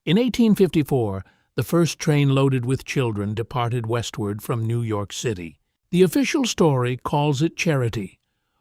In 1854, the first train loaded with children departed westward from New York City. The official story calls it charity.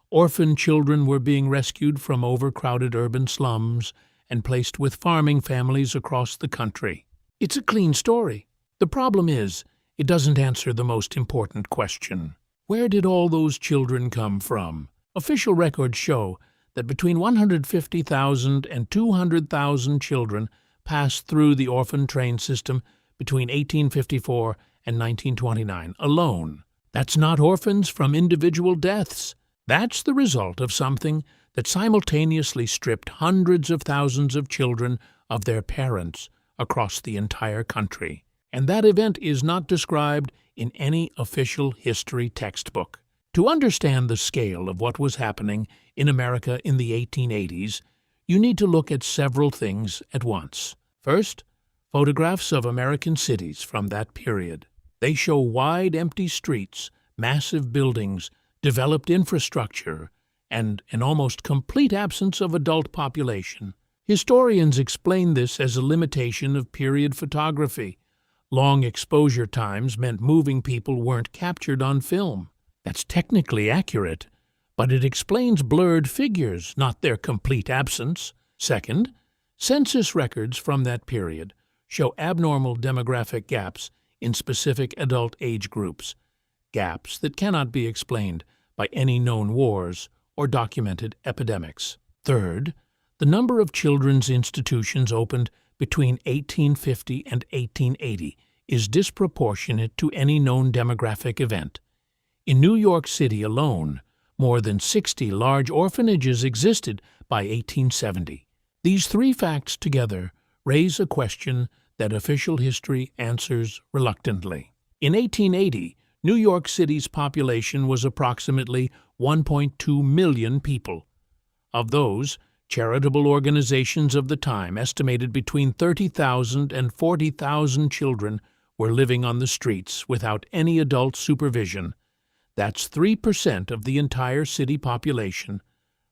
Orphan children were being rescued from overcrowded urban slums and placed with farming families across the country. It's a clean story. The problem is, it doesn't answer the most important question. Where did all those children come from? Official records show that between 150,000 and 200,000 children passed through the orphan train system between 1854 and 1929 alone. That's not orphans from individual deaths. That's the result of something that simultaneously stripped hundreds of thousands of children of their parents across the entire country. And that event is not described in any official history textbook. To understand the scale of what was happening in America in the 1880s, you need to look at several things at once. First, photographs of American cities from that period. They show wide, empty streets, massive buildings, developed infrastructure, and an almost complete absence of adult population. Historians explain this as a limitation of period photography. Long exposure times meant moving people weren't captured on film. That's technically accurate, but it explains blurred figures, not their complete absence. Second, census records from that period show abnormal demographic gaps in specific adult age groups, gaps that cannot be explained by any known wars or documented epidemics. Third, the number of children's institutions opened between 1850 and 1880 is disproportionate to any known demographic event. In New York City alone, more than 60 large orphanages existed by 1870. These three facts together raise a question that official history answers reluctantly. In 1880, New York City's population was approximately 1.2 million people. Of those, charitable organizations of the time estimated between 30,000 and 40,000 children were living on the streets without any adult supervision. That's 3% of the entire city population.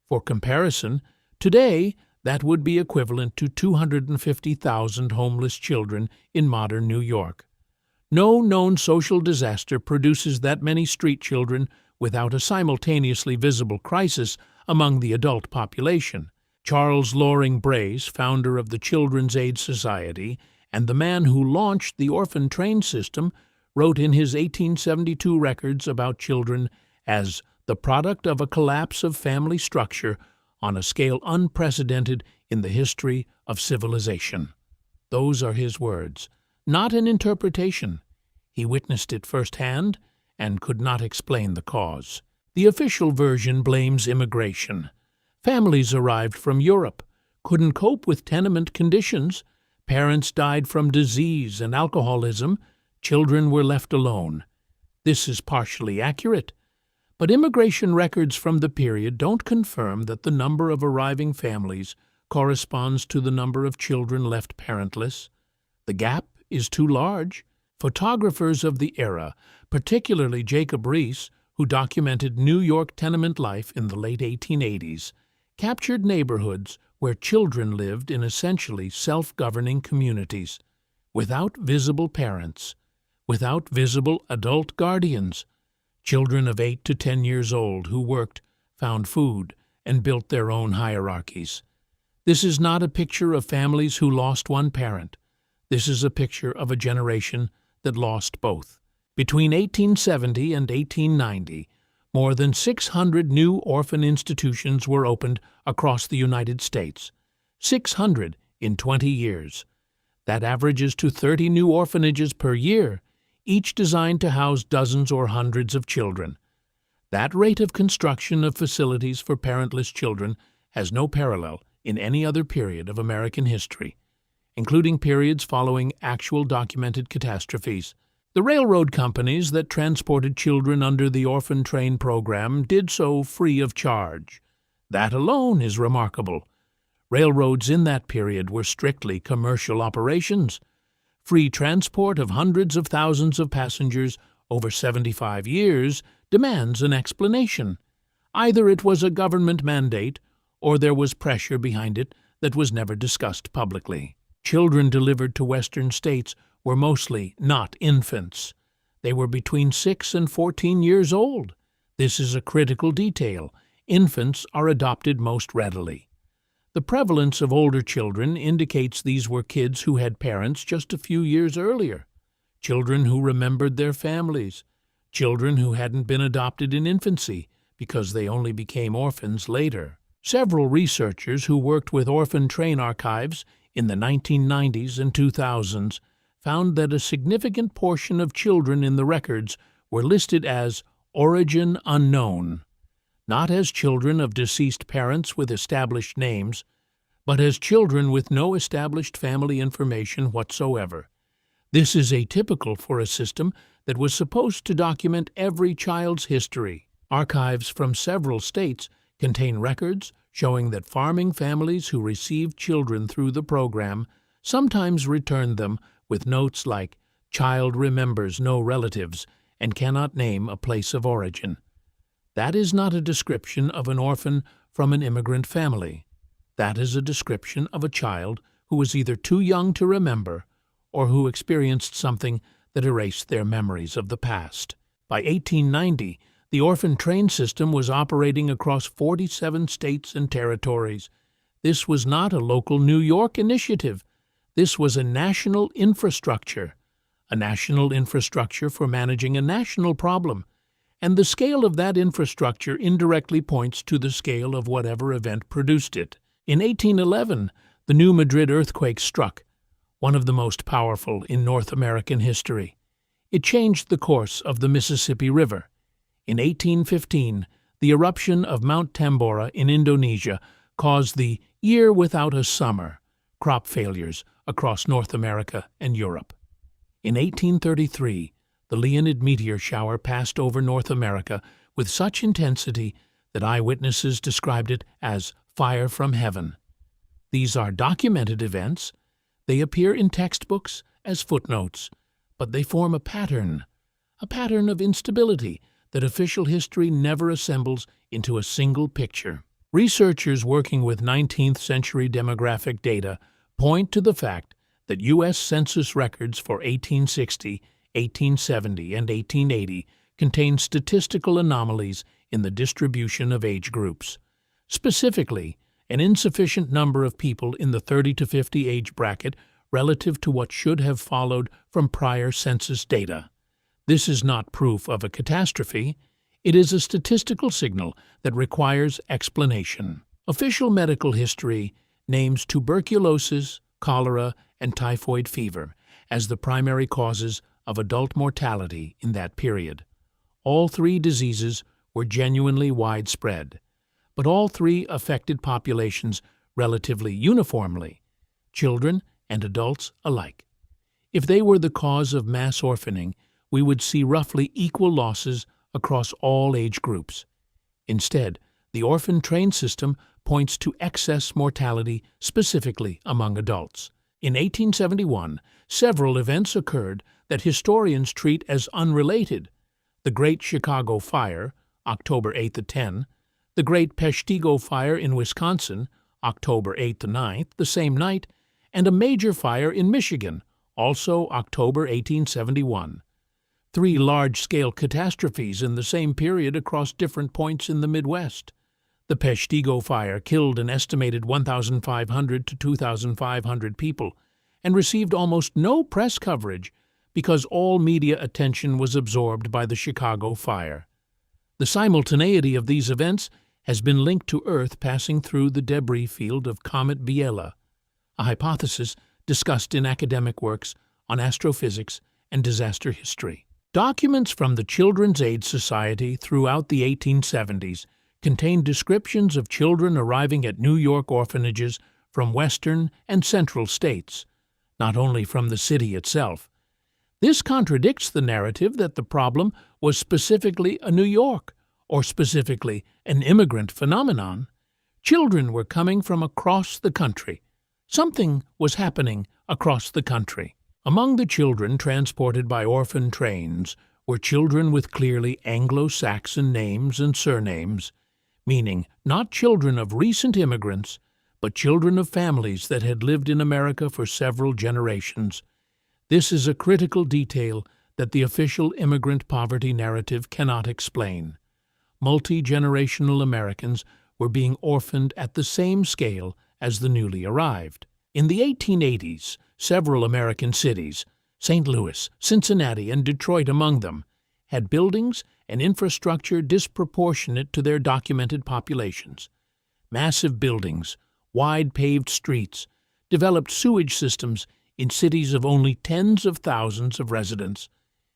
For comparison, today that would be equivalent to 250,000 homeless children in modern New York. No known social disaster produces that many street children without a simultaneously visible crisis among the adult population. Charles Loring Brace, founder of the Children's Aid Society and the man who launched the orphan train system, wrote in his 1872 records about children as the product of a collapse of family structure on a scale unprecedented in the history of civilization. Those are his words, not an interpretation. He witnessed it firsthand and could not explain the cause. The official version blames immigration. Families arrived from Europe, couldn't cope with tenement conditions, parents died from disease and alcoholism, children were left alone. This is partially accurate, but immigration records from the period don't confirm that the number of arriving families corresponds to the number of children left parentless. The gap is too large. Photographers of the era, particularly Jacob Riis, who documented New York tenement life in the late 1880s, captured neighborhoods where children lived in essentially self-governing communities, without visible parents, without visible adult guardians. Children of 8 to 10 years old who worked, found food, and built their own hierarchies. This is not a picture of families who lost one parent. This is a picture of a generation that lost both. Between 1870 and 1890, more than 600 new orphan institutions were opened across the United States. 600 in 20 years. That averages to 30 new orphanages per year, each designed to house dozens or hundreds of children. That rate of construction of facilities for parentless children has no parallel in any other period of American history, including periods following actual documented catastrophes. The railroad companies that transported children under the orphan train program did so free of charge. That alone is remarkable. Railroads in that period were strictly commercial operations. Free transport of hundreds of thousands of passengers over 75 years demands an explanation. Either it was a government mandate, or there was pressure behind it that was never discussed publicly. Children delivered to Western states were mostly not infants. They were between 6 and 14 years old. This is a critical detail. Infants are adopted most readily. The prevalence of older children indicates these were kids who had parents just a few years earlier, children who remembered their families, children who hadn't been adopted in infancy because they only became orphans later. Several researchers who worked with orphan train archives in the 1990s and 2000s found that a significant portion of children in the records were listed as origin unknown, not as children of deceased parents with established names, but as children with no established family information whatsoever. This is atypical for a system that was supposed to document every child's history. Archives from several states contain records showing that farming families who received children through the program sometimes returned them with notes like, "Child remembers no relatives and cannot name a place of origin." That is not a description of an orphan from an immigrant family. That is a description of a child who was either too young to remember or who experienced something that erased their memories of the past. By 1890, the orphan train system was operating across 47 states and territories. This was not a local New York initiative. This was a national infrastructure for managing a national problem. And the scale of that infrastructure indirectly points to the scale of whatever event produced it. In 1811, the New Madrid earthquake struck, one of the most powerful in North American history. It changed the course of the Mississippi River. In 1815, the eruption of Mount Tambora in Indonesia caused the year without a summer, crop failures across North America and Europe. In 1833, the Leonid meteor shower passed over North America with such intensity that eyewitnesses described it as fire from heaven. These are documented events. They appear in textbooks as footnotes, but they form a pattern of instability that official history never assembles into a single picture. Researchers working with 19th century demographic data point to the fact that U.S. Census records for 1860, 1870, and 1880 contain statistical anomalies in the distribution of age groups. Specifically, an insufficient number of people in the 30 to 50 age bracket relative to what should have followed from prior census data. This is not proof of a catastrophe. It is a statistical signal that requires explanation. Official medical history names tuberculosis, cholera, and typhoid fever as the primary causes of adult mortality in that period. All three diseases were genuinely widespread, but all three affected populations relatively uniformly, children and adults alike. If they were the cause of mass orphaning, we would see roughly equal losses across all age groups. Instead, the orphan train system points to excess mortality specifically among adults. In 1871, several events occurred that historians treat as unrelated: the Great Chicago Fire, October 8 to 10, the Great Peshtigo Fire in Wisconsin, October 8 to 9, the same night, and a major fire in Michigan, also October 1871. Three large-scale catastrophes in the same period across different points in the Midwest. The Peshtigo Fire killed an estimated 1,500 to 2,500 people and received almost no press coverage because all media attention was absorbed by the Chicago Fire. The simultaneity of these events has been linked to Earth passing through the debris field of Comet Biela, a hypothesis discussed in academic works on astrophysics and disaster history. Documents from the Children's Aid Society throughout the 1870s contain descriptions of children arriving at New York orphanages from western and central states, not only from the city itself. This contradicts the narrative that the problem was specifically a New York or specifically an immigrant phenomenon. Children were coming from across the country. Something was happening across the country. Among the children transported by orphan trains were children with clearly Anglo-Saxon names and surnames, meaning not children of recent immigrants, but children of families that had lived in America for several generations. This is a critical detail that the official immigrant poverty narrative cannot explain. Multi-generational Americans were being orphaned at the same scale as the newly arrived. In the 1880s, several American cities, St. Louis, Cincinnati, and Detroit among them, had buildings and infrastructure disproportionate to their documented populations. Massive buildings, wide paved streets, developed sewage systems in cities of only tens of thousands of residents.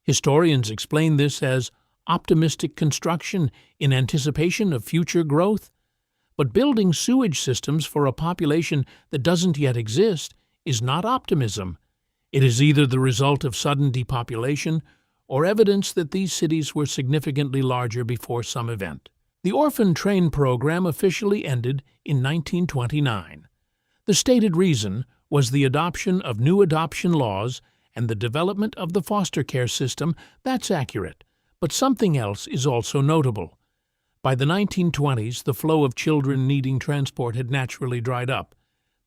Historians explain this as optimistic construction in anticipation of future growth. But building sewage systems for a population that doesn't yet exist is not optimism. It is either the result of sudden depopulation or evidence that these cities were significantly larger before some event. The orphan train program officially ended in 1929. The stated reason was the adoption of new adoption laws and the development of the foster care system. That's accurate, but something else is also notable. By the 1920s, the flow of children needing transport had naturally dried up.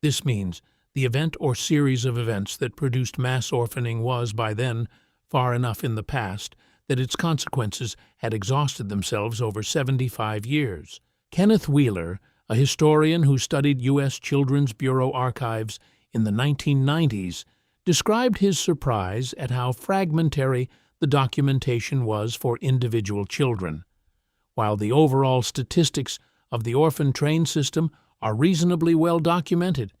This means the event or series of events that produced mass orphaning was, by then, far enough in the past that its consequences had exhausted themselves over 75 years. Kenneth Wheeler, a historian who studied U.S. Children's Bureau archives in the 1990s, described his surprise at how fragmentary the documentation was for individual children. While the overall statistics of the orphan train system are reasonably well documented,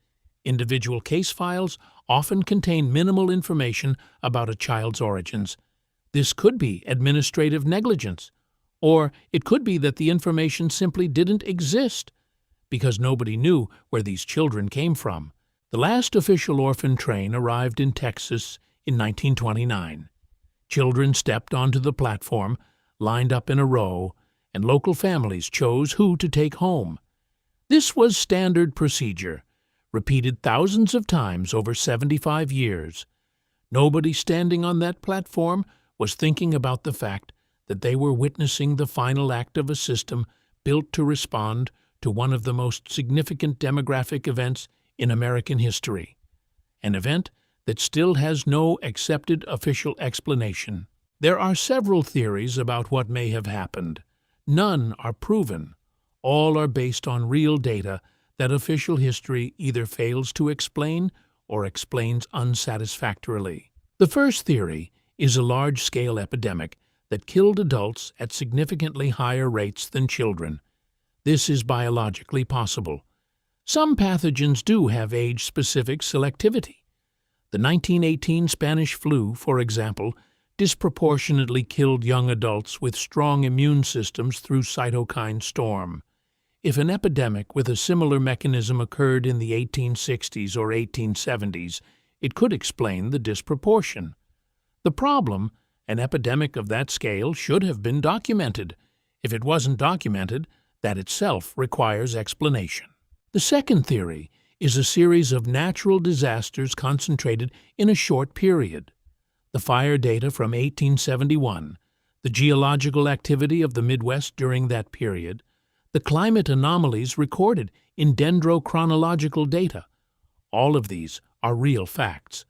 individual case files often contain minimal information about a child's origins. This could be administrative negligence, or it could be that the information simply didn't exist because nobody knew where these children came from. The last official orphan train arrived in Texas in 1929. Children stepped onto the platform, lined up in a row, and local families chose who to take home. This was standard procedure, repeated thousands of times over 75 years. Nobody standing on that platform was thinking about the fact that they were witnessing the final act of a system built to respond to one of the most significant demographic events in American history, an event that still has no accepted official explanation. There are several theories about what may have happened. None are proven. All are based on real data that official history either fails to explain or explains unsatisfactorily. The first theory is a large-scale epidemic that killed adults at significantly higher rates than children. This is biologically possible. Some pathogens do have age-specific selectivity. The 1918 Spanish flu, for example, disproportionately killed young adults with strong immune systems through cytokine storm. If an epidemic with a similar mechanism occurred in the 1860s or 1870s, it could explain the disproportion. The problem, an epidemic of that scale should have been documented. If it wasn't documented, that itself requires explanation. The second theory is a series of natural disasters concentrated in a short period. The fire data from 1871, the geological activity of the Midwest during that period, the climate anomalies recorded in dendrochronological data. All of these are real facts.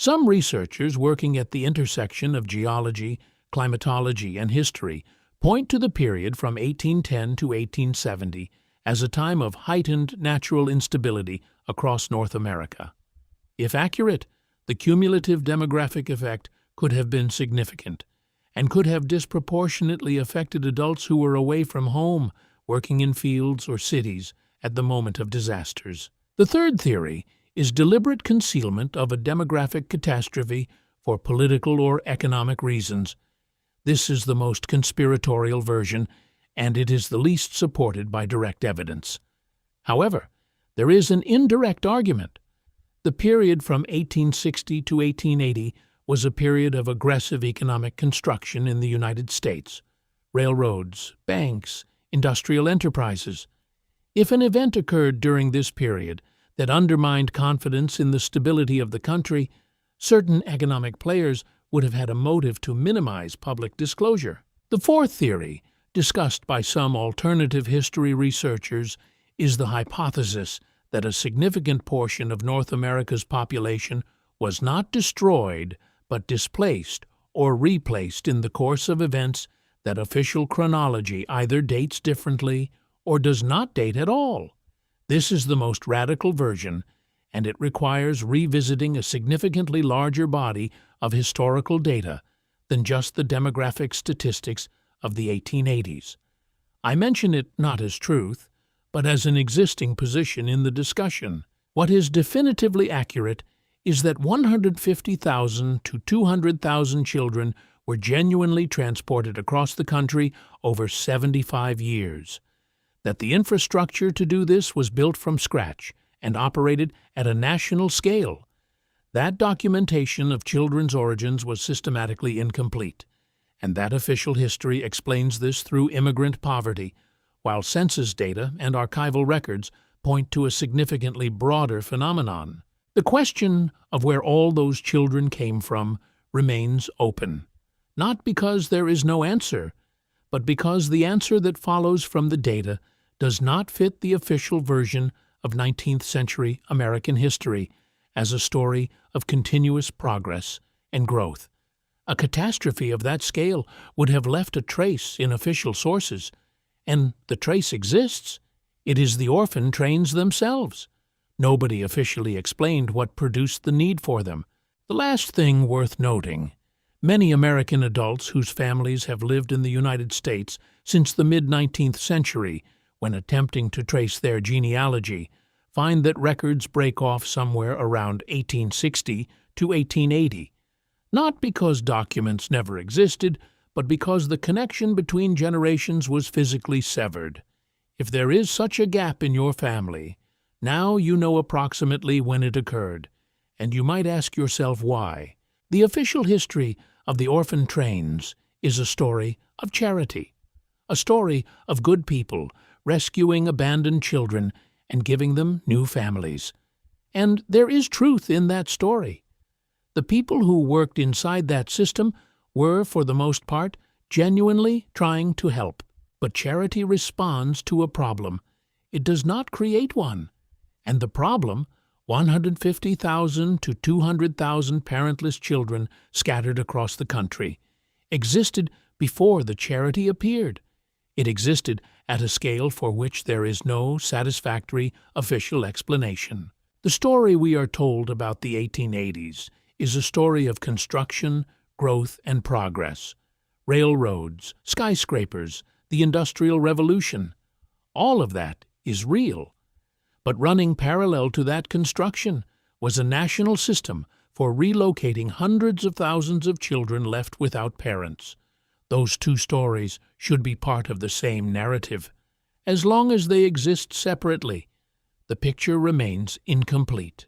Some researchers working at the intersection of geology, climatology, and history point to the period from 1810 to 1870 as a time of heightened natural instability across North America. If accurate, the cumulative demographic effect could have been significant and could have disproportionately affected adults who were away from home, working in fields or cities at the moment of disasters. The third theory is deliberate concealment of a demographic catastrophe for political or economic reasons. This is the most conspiratorial version, and it is the least supported by direct evidence. However, there is an indirect argument. The period from 1860 to 1880 was a period of aggressive economic construction in the United States. Railroads, banks, industrial enterprises. If an event occurred during this period that undermined confidence in the stability of the country, certain economic players would have had a motive to minimize public disclosure. The fourth theory, discussed by some alternative history researchers, is the hypothesis that a significant portion of North America's population was not destroyed but displaced or replaced in the course of events that official chronology either dates differently or does not date at all. This is the most radical version, and it requires revisiting a significantly larger body of historical data than just the demographic statistics of the 1880s. I mention it not as truth, but as an existing position in the discussion. What is definitively accurate is that 150,000 to 200,000 children were genuinely transported across the country over 75 years, that the infrastructure to do this was built from scratch and operated at a national scale. That documentation of children's origins was systematically incomplete, and that official history explains this through immigrant poverty, while census data and archival records point to a significantly broader phenomenon. The question of where all those children came from remains open, not because there is no answer, but because the answer that follows from the data does not fit the official version of 19th century American history as a story of continuous progress and growth. A catastrophe of that scale would have left a trace in official sources, and the trace exists. It is the orphan trains themselves. Nobody officially explained what produced the need for them. The last thing worth noting: many American adults whose families have lived in the United States since the mid-19th century, when attempting to trace their genealogy, find that records break off somewhere around 1860 to 1880, not because documents never existed, but because the connection between generations was physically severed. If there is such a gap in your family, now you know approximately when it occurred, and you might ask yourself why. The official history of the orphan trains is a story of charity, a story of good people rescuing abandoned children and giving them new families. And there is truth in that story. The people who worked inside that system were, for the most part, genuinely trying to help. But charity responds to a problem. It does not create one. And the problem, 150,000 to 200,000 parentless children scattered across the country, existed before the charity appeared. It existed at a scale for which there is no satisfactory official explanation. The story we are told about the 1880s is a story of construction, growth, and progress. Railroads, skyscrapers, the Industrial Revolution. All of that is real. But running parallel to that construction was a national system for relocating hundreds of thousands of children left without parents. Those two stories should be part of the same narrative. As long as they exist separately, the picture remains incomplete.